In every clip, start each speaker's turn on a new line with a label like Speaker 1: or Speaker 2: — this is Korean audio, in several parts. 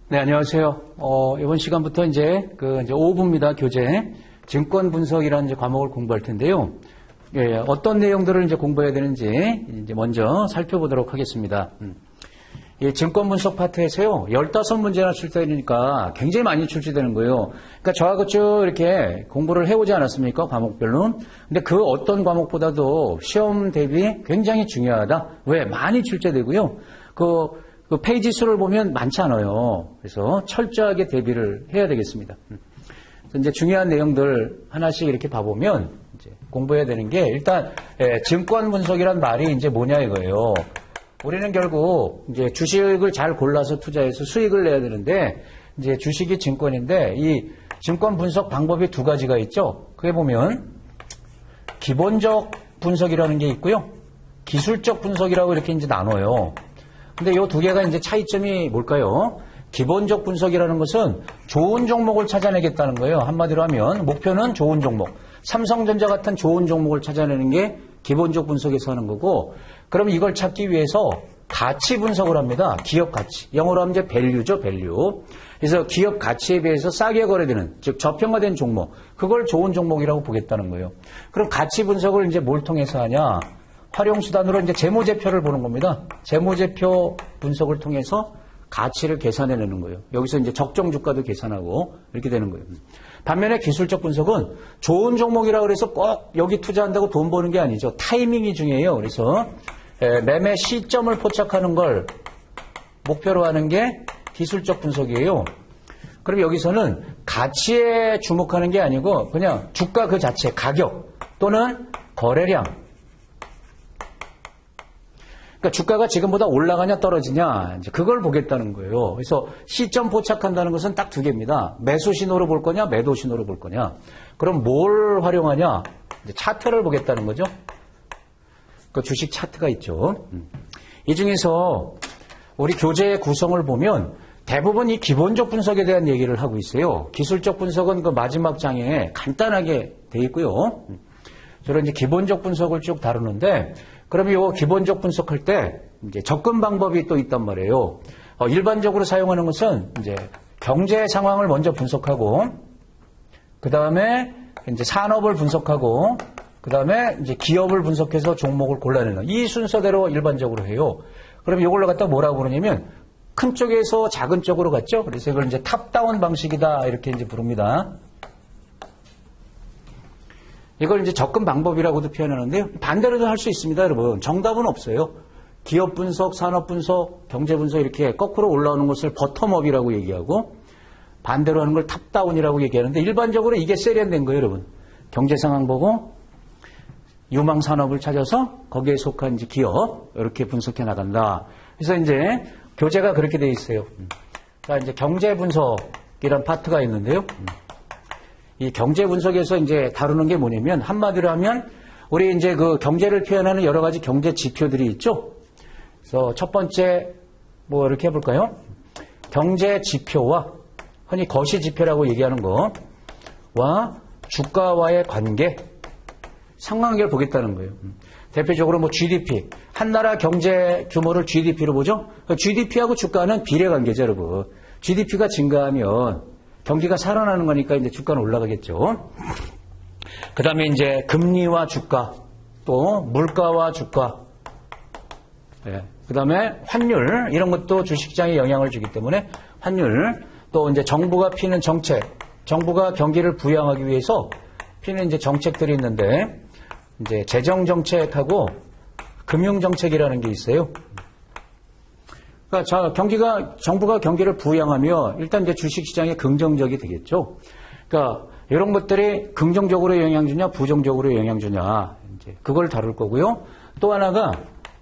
Speaker 1: 네, 안녕하세요. 이번 시간부터 이제 5부입니다. 교재. 증권 분석이라는 이제 과목을 공부할 텐데요. 예, 어떤 내용들을 이제 공부해야 되는지 이제 먼저 살펴보도록 하겠습니다. 이 증권 분석 파트에서요, 15문제나 출제되니까 굉장히 많이 출제되는 거예요. 그러니까 저하고 쭉 이렇게 공부를 해오지 않았습니까? 과목별로. 근데 그 어떤 과목보다도 시험 대비 굉장히 중요하다. 왜? 많이 출제되고요. 그 페이지 수를 보면 많지 않아요. 그래서 철저하게 대비를 해야 되겠습니다. 이제 중요한 내용들 하나씩 이렇게 봐보면 이제 공부해야 되는 게 일단 증권 분석이란 말이 이제 뭐냐 이거예요. 우리는 결국 이제 주식을 잘 골라서 투자해서 수익을 내야 되는데 이제 주식이 증권인데 이 증권 분석 방법이 두 가지가 있죠. 그게 보면 기본적 분석이라는 게 있고요. 기술적 분석이라고 이렇게 이제 나눠요. 근데 이 두 개가 이제 차이점이 뭘까요? 기본적 분석이라는 것은 좋은 종목을 찾아내겠다는 거예요. 한마디로 하면 목표는 좋은 종목. 삼성전자 같은 좋은 종목을 찾아내는 게 기본적 분석에서 하는 거고, 그럼 이걸 찾기 위해서 가치 분석을 합니다. 기업 가치. 영어로 하면 이제 밸류죠, 밸류. 그래서 기업 가치에 비해서 싸게 거래되는, 즉 저평가된 종목. 그걸 좋은 종목이라고 보겠다는 거예요. 그럼 가치 분석을 이제 뭘 통해서 하냐? 활용수단으로 이제 재무제표를 보는 겁니다. 재무제표 분석을 통해서 가치를 계산해내는 거예요. 여기서 이제 적정 주가도 계산하고 이렇게 되는 거예요. 반면에 기술적 분석은 좋은 종목이라고 해서 꼭 여기 투자한다고 돈 버는 게 아니죠. 타이밍이 중요해요. 그래서 매매 시점을 포착하는 걸 목표로 하는 게 기술적 분석이에요. 그럼 여기서는 가치에 주목하는 게 아니고 그냥 주가 그 자체, 가격 또는 거래량. 그러니까 주가가 지금보다 올라가냐 떨어지냐 이제 그걸 보겠다는 거예요. 그래서 시점 포착한다는 것은 딱 두 개입니다. 매수 신호로 볼 거냐, 매도 신호로 볼 거냐. 그럼 뭘 활용하냐? 이제 차트를 보겠다는 거죠. 그 주식 차트가 있죠. 이 중에서 우리 교재의 구성을 보면 대부분 이 기본적 분석에 대한 얘기를 하고 있어요. 기술적 분석은 그 마지막 장에 간단하게 돼 있고요. 저는 이제 기본적 분석을 쭉 다루는데, 그러면 이 기본적 분석할 때 이제 접근 방법이 또 있단 말이에요. 일반적으로 사용하는 것은 이제 경제 상황을 먼저 분석하고, 그 다음에 이제 산업을 분석하고, 그 다음에 이제 기업을 분석해서 종목을 골라내는 이 순서대로 일반적으로 해요. 그럼 이걸로 갖다 뭐라고 그러냐면 큰 쪽에서 작은 쪽으로 갔죠. 그래서 이걸 이제 탑다운 방식이다 이렇게 이제 부릅니다. 이걸 이제 접근 방법이라고도 표현하는데요. 반대로도 할 수 있습니다, 여러분. 정답은 없어요. 기업 분석, 산업 분석, 경제 분석 이렇게 거꾸로 올라오는 것을 버텀업이라고 얘기하고 반대로 하는 걸 탑다운이라고 얘기하는데 일반적으로 이게 세련된 거예요, 여러분. 경제 상황 보고 유망 산업을 찾아서 거기에 속한 이제 기업 이렇게 분석해 나간다. 그래서 이제 교재가 그렇게 돼 있어요. 자, 이제 경제 분석이란 파트가 있는데요. 이 경제 분석에서 이제 다루는 게 뭐냐면 한마디로 하면 우리 이제 그 경제를 표현하는 여러 가지 경제 지표들이 있죠. 그래서 첫 번째 뭐 이렇게 해볼까요? 경제 지표와 흔히 거시 지표라고 얘기하는 거와 주가와의 관계, 상관관계를 보겠다는 거예요. 대표적으로 뭐 GDP, 한 나라 경제 규모를 GDP로 보죠. GDP하고 주가는 비례관계죠, 여러분. GDP가 증가하면 경기가 살아나는 거니까 이제 주가는 올라가겠죠. 그 다음에 이제 금리와 주가, 또 물가와 주가, 그 다음에 환율, 이런 것도 주식시장에 영향을 주기 때문에 환율, 또 이제 정부가 피는 정책, 정부가 경기를 부양하기 위해서 피는 이제 정책들이 있는데, 이제 재정정책하고 금융정책이라는 게 있어요. 그러니까 정부가 경기를 부양하면 일단 이제 주식시장에 긍정적이 되겠죠. 그러니까 이런 것들이 긍정적으로 영향 주냐, 부정적으로 영향 주냐, 이제 그걸 다룰 거고요. 또 하나가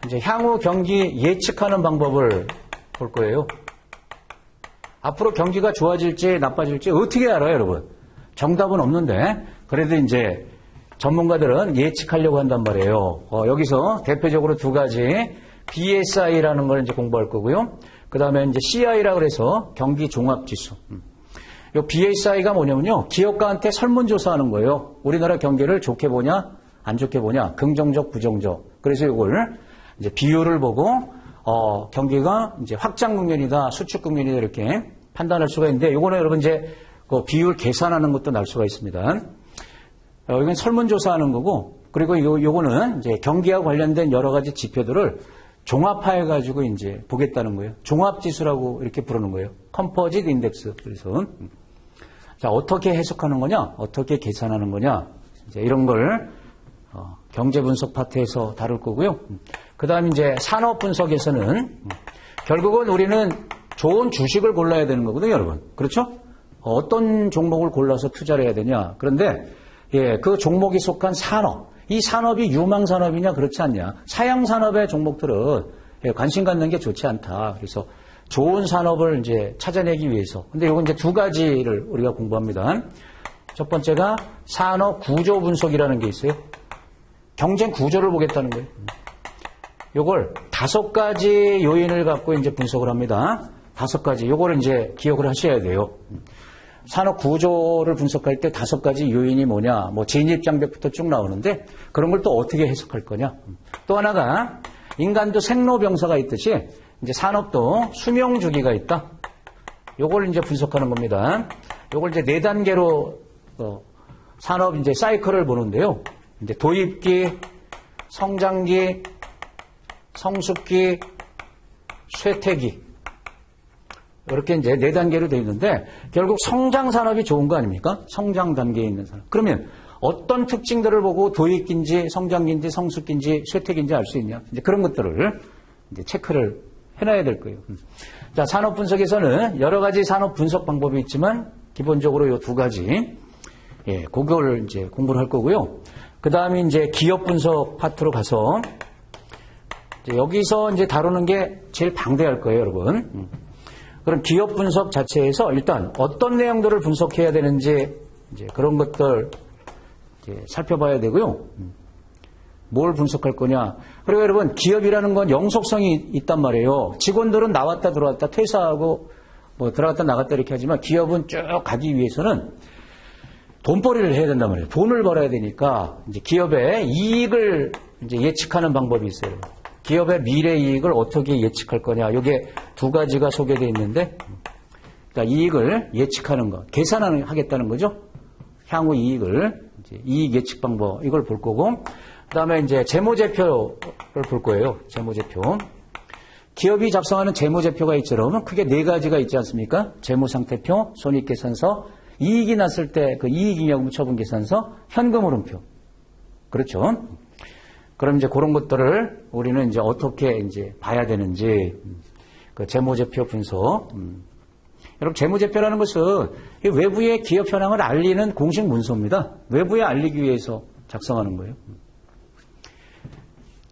Speaker 1: 이제 향후 경기 예측하는 방법을 볼 거예요. 앞으로 경기가 좋아질지 나빠질지 어떻게 알아요, 여러분? 정답은 없는데 그래도 이제 전문가들은 예측하려고 한단 말이에요. 여기서 대표적으로 두 가지. BSI라는 걸 이제 공부할 거고요. 그 다음에 이제 CI라고 그래서 경기 종합지수. 요 BSI가 뭐냐면요. 기업가한테 설문조사하는 거예요. 우리나라 경기를 좋게 보냐, 안 좋게 보냐, 긍정적, 부정적. 그래서 이걸 이제 비율을 보고, 경기가 이제 확장 국면이다, 수축 국면이다, 이렇게 판단할 수가 있는데 요거는 여러분 이제 그 비율 계산하는 것도 날 수가 있습니다. 이건 설문조사하는 거고 그리고 요거는 이제 경기와 관련된 여러 가지 지표들을 종합화해 가지고 이제 보겠다는 거예요. 종합지수라고 이렇게 부르는 거예요. 컴포짓 인덱스. 그래서 자, 어떻게 해석하는 거냐? 어떻게 계산하는 거냐? 이제 이런 걸 경제 분석 파트에서 다룰 거고요. 그다음 이제 산업 분석에서는 결국은 우리는 좋은 주식을 골라야 되는 거거든요, 여러분. 그렇죠? 어떤 종목을 골라서 투자를 해야 되냐? 그런데 예, 그 종목이 속한 산업, 이 산업이 유망 산업이냐 그렇지 않냐? 사양 산업의 종목들은 예, 관심 갖는 게 좋지 않다. 그래서 좋은 산업을 이제 찾아내기 위해서. 근데 이건 이제 두 가지를 우리가 공부합니다. 첫 번째가 산업 구조 분석이라는 게 있어요. 경쟁 구조를 보겠다는 거예요. 요걸 5가지 요인을 갖고 이제 분석을 합니다. 5가지. 요거를 이제 기억을 하셔야 돼요. 산업 구조를 분석할 때 5가지 요인이 뭐냐, 뭐 진입장벽부터 쭉 나오는데 그런 걸 또 어떻게 해석할 거냐. 또 하나가 인간도 생로병사가 있듯이 이제 산업도 수명 주기가 있다. 요걸 이제 분석하는 겁니다. 요걸 이제 4단계로 산업 이제 사이클을 보는데요. 이제 도입기, 성장기, 성숙기, 쇠퇴기. 이렇게 이제 4단계로 되어 있는데 결국 성장 산업이 좋은 거 아닙니까? 성장 단계에 있는 산업. 그러면 어떤 특징들을 보고 도입기인지 성장기인지 성숙기인지 쇠퇴기인지 알 수 있냐? 이제 그런 것들을 이제 체크를 해놔야 될 거예요. 자, 산업 분석에서는 여러 가지 산업 분석 방법이 있지만 기본적으로 이 2가지 예, 그걸 이제 공부를 할 거고요. 그 다음에 이제 기업 분석 파트로 가서 이제 여기서 이제 다루는 게 제일 방대할 거예요, 여러분. 그럼 기업 분석 자체에서 일단 어떤 내용들을 분석해야 되는지 이제 그런 것들 이제 살펴봐야 되고요. 뭘 분석할 거냐. 그리고 여러분 기업이라는 건 영속성이 있단 말이에요. 직원들은 나왔다 들어왔다 퇴사하고 뭐 들어갔다 나갔다 이렇게 하지만 기업은 쭉 가기 위해서는 돈벌이를 해야 된단 말이에요. 돈을 벌어야 되니까 이제 기업의 이익을 이제 예측하는 방법이 있어요. 기업의 미래 이익을 어떻게 예측할 거냐. 이게 2가지가 소개되어 있는데, 그러니까 이익을 예측하는 것, 계산하겠다는 거죠. 향후 이익을 이제 이익 예측 방법 이걸 볼 거고, 그다음에 이제 재무제표를 볼 거예요. 재무제표. 기업이 작성하는 재무제표가 있처럼 크게 4가지가 있지 않습니까? 재무상태표, 손익계산서, 이익이 났을 때 그 이익잉여금 처분계산서, 현금흐름표. 그렇죠? 그럼 이제 그런 것들을 우리는 이제 어떻게 이제 봐야 되는지, 그 재무제표 분석. 여러분, 재무제표라는 것은 외부의 기업 현황을 알리는 공식 문서입니다. 외부에 알리기 위해서 작성하는 거예요.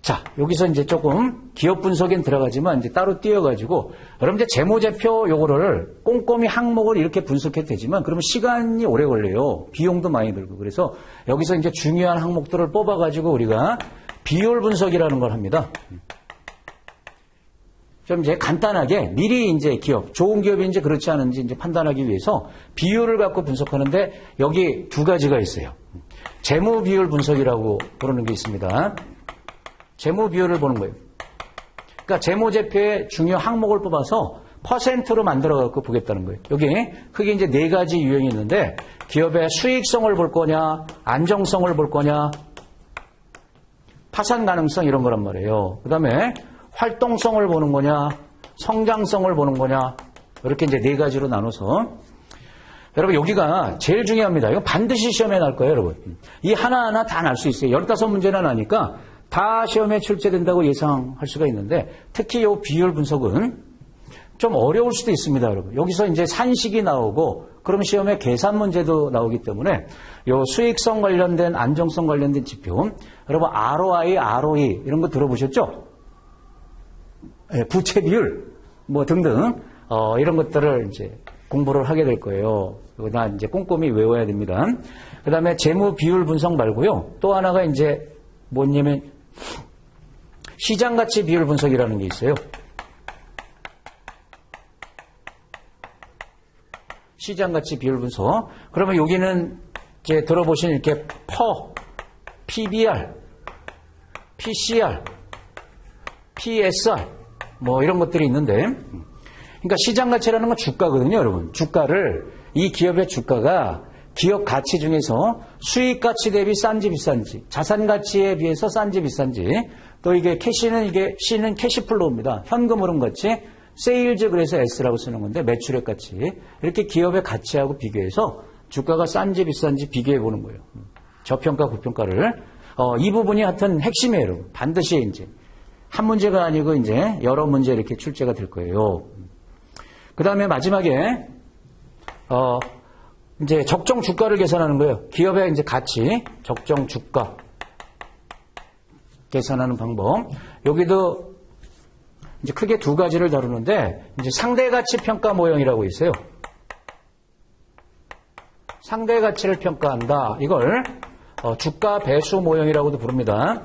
Speaker 1: 자, 여기서 이제 조금 기업 분석엔 들어가지만 이제 따로 띄어가지고, 여러분 이제 재무제표 요거를 꼼꼼히 항목을 이렇게 분석해도 되지만, 그러면 시간이 오래 걸려요. 비용도 많이 들고. 그래서 여기서 이제 중요한 항목들을 뽑아가지고 우리가 비율 분석이라는 걸 합니다. 좀 이제 간단하게 미리 이제 기업, 좋은 기업인지 그렇지 않은지 이제 판단하기 위해서 비율을 갖고 분석하는데 여기 2가지가 있어요. 재무 비율 분석이라고 부르는 게 있습니다. 재무 비율을 보는 거예요. 그러니까 재무제표의 중요 항목을 뽑아서 퍼센트로 만들어 갖고 보겠다는 거예요. 여기 크게 이제 4가지 유형이 있는데 기업의 수익성을 볼 거냐, 안정성을 볼 거냐, 파산 가능성 이런 거란 말이에요. 그 다음에 활동성을 보는 거냐, 성장성을 보는 거냐, 이렇게 이제 4가지로 나눠서. 여러분, 여기가 제일 중요합니다. 이거 반드시 시험에 날 거예요, 여러분. 이 하나하나 다 날 수 있어요. 15문제나 나니까 다 시험에 출제된다고 예상할 수가 있는데, 특히 이 비율 분석은 좀 어려울 수도 있습니다, 여러분. 여기서 이제 산식이 나오고, 그럼 시험에 계산 문제도 나오기 때문에, 요 수익성 관련된, 안정성 관련된 지표, 여러분, ROI, ROE, 이런 거 들어보셨죠? 네, 부채 비율, 뭐 등등, 이런 것들을 이제 공부를 하게 될 거예요. 다 이제 꼼꼼히 외워야 됩니다. 그 다음에 재무 비율 분석 말고요. 또 하나가 이제 뭐냐면, 시장 가치 비율 분석이라는 게 있어요. 시장 가치 비율 분석. 그러면 여기는 이제 들어보신 이렇게 PBR, PCR, PSR 뭐 이런 것들이 있는데 그러니까 시장 가치라는 건 주가거든요, 여러분. 주가를, 이 기업의 주가가 기업 가치 중에서 수익 가치 대비 싼지 비싼지, 자산 가치에 비해서 싼지 비싼지, 또 이게 C는 캐시플로우입니다. 현금 흐름 가치, 세일즈 그래서 S라고 쓰는 건데 매출액 가치. 이렇게 기업의 가치하고 비교해서 주가가 싼지 비싼지 비교해 보는 거예요. 저평가, 고평가를. 이 부분이 하여튼 핵심이에요, 여러분. 반드시 이제 한 문제가 아니고 이제 여러 문제 이렇게 출제가 될 거예요. 그 다음에 마지막에, 이제 적정 주가를 계산하는 거예요. 기업의 이제 가치, 적정 주가 계산하는 방법. 여기도 이제 크게 두 가지를 다루는데, 이제 상대 가치 평가 모형이라고 있어요. 상대 가치를 평가한다. 이걸 주가 배수 모형이라고도 부릅니다.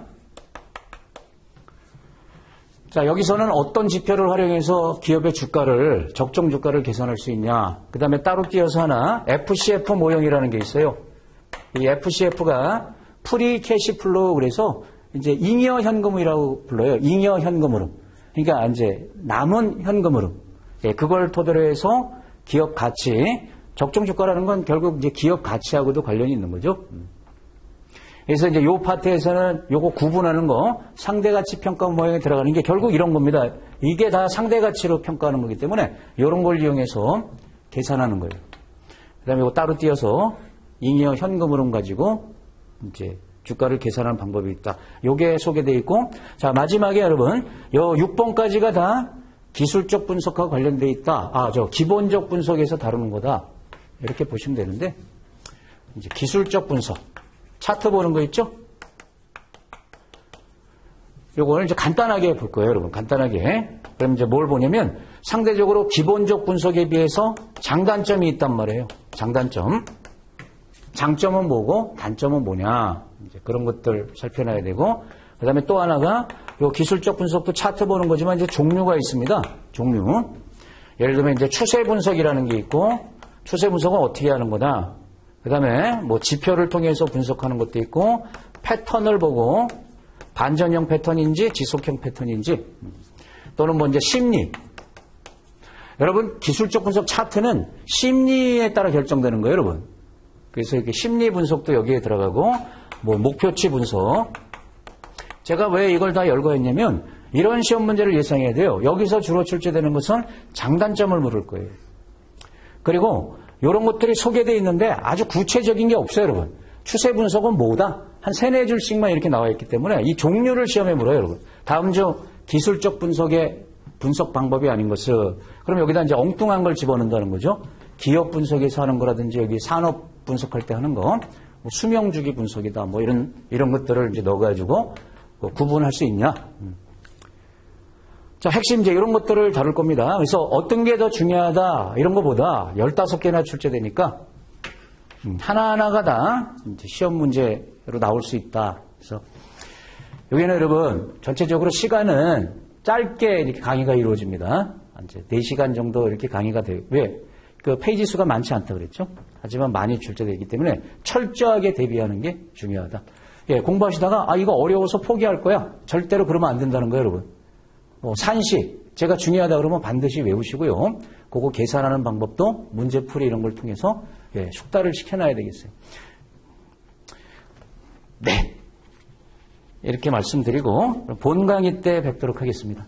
Speaker 1: 자, 여기서는 어떤 지표를 활용해서 기업의 주가를, 적정 주가를 계산할 수 있냐. 그 다음에 따로 띄어서 하나, FCF 모형이라는 게 있어요. 이 FCF가 프리 캐시플로우 그래서 이제 잉여 현금이라고 불러요. 잉여 현금 흐름. 그러니까 이제 남은 현금 흐름. 예, 그걸 토대로 해서 기업 가치, 적정 주가라는 건 결국 이제 기업 가치하고도 관련이 있는 거죠. 그래서 이제 요 파트에서는 요거 구분하는 거 상대 가치 평가 모형에 들어가는 게 결국 이런 겁니다. 이게 다 상대 가치로 평가하는 거기 때문에 이런 걸 이용해서 계산하는 거예요. 그다음에 이거 따로 띄어서 잉여 현금 흐름 가지고 이제 주가를 계산하는 방법이 있다. 요게 소개되어 있고, 자 마지막에 여러분 요 6번까지가 다 기술적 분석과 관련되어 있다. 저 기본적 분석에서 다루는 거다. 이렇게 보시면 되는데, 이제 기술적 분석. 차트 보는 거 있죠? 요거를 이제 간단하게 볼 거예요, 여러분. 간단하게. 그럼 이제 뭘 보냐면, 상대적으로 기본적 분석에 비해서 장단점이 있단 말이에요. 장단점. 장점은 뭐고, 단점은 뭐냐. 이제 그런 것들 살펴놔야 되고, 그 다음에 또 하나가, 요 기술적 분석도 차트 보는 거지만 이제 종류가 있습니다. 종류. 예를 들면 이제 추세 분석이라는 게 있고, 추세 분석은 어떻게 하는 거다. 그 다음에 뭐 지표를 통해서 분석하는 것도 있고, 패턴을 보고 반전형 패턴인지 지속형 패턴인지, 또는 뭐 이제 심리. 여러분 기술적 분석 차트는 심리에 따라 결정되는 거예요, 여러분. 그래서 이렇게 심리 분석도 여기에 들어가고, 뭐 목표치 분석. 제가 왜 이걸 다 열거 했냐면 이런 시험 문제를 예상해야 돼요. 여기서 주로 출제되는 것은 장단점을 물을 거예요. 그리고 이런 것들이 소개되어 있는데 아주 구체적인 게 없어요, 여러분. 추세 분석은 뭐다? 한 3-4줄씩만 이렇게 나와 있기 때문에 이 종류를 시험에 물어요, 여러분. 다음 주 기술적 분석의 분석 방법이 아닌 것을, 그럼 여기다 이제 엉뚱한 걸 집어넣는다는 거죠. 기업 분석에서 하는 거라든지 여기 산업 분석할 때 하는 거, 뭐 수명주기 분석이다, 뭐 이런 것들을 이제 넣어가지고 구분할 수 있냐. 자, 핵심 이제 이런 것들을 다룰 겁니다. 그래서 어떤 게 더 중요하다 이런 것보다 15개나 출제되니까 하나하나가 다 이제 시험 문제로 나올 수 있다. 그래서 여기는 여러분 전체적으로 시간은 짧게 이렇게 강의가 이루어집니다. 이제 4시간 정도 이렇게 강의가 돼요. 왜? 그 페이지 수가 많지 않다 그랬죠? 하지만 많이 출제되기 때문에 철저하게 대비하는 게 중요하다. 예, 공부하시다가 이거 어려워서 포기할 거야. 절대로 그러면 안 된다는 거예요, 여러분. 산식, 제가 중요하다 그러면 반드시 외우시고요. 그거 계산하는 방법도 문제풀이 이런 걸 통해서 숙달을 시켜놔야 되겠어요. 네. 이렇게 말씀드리고 본 강의 때 뵙도록 하겠습니다.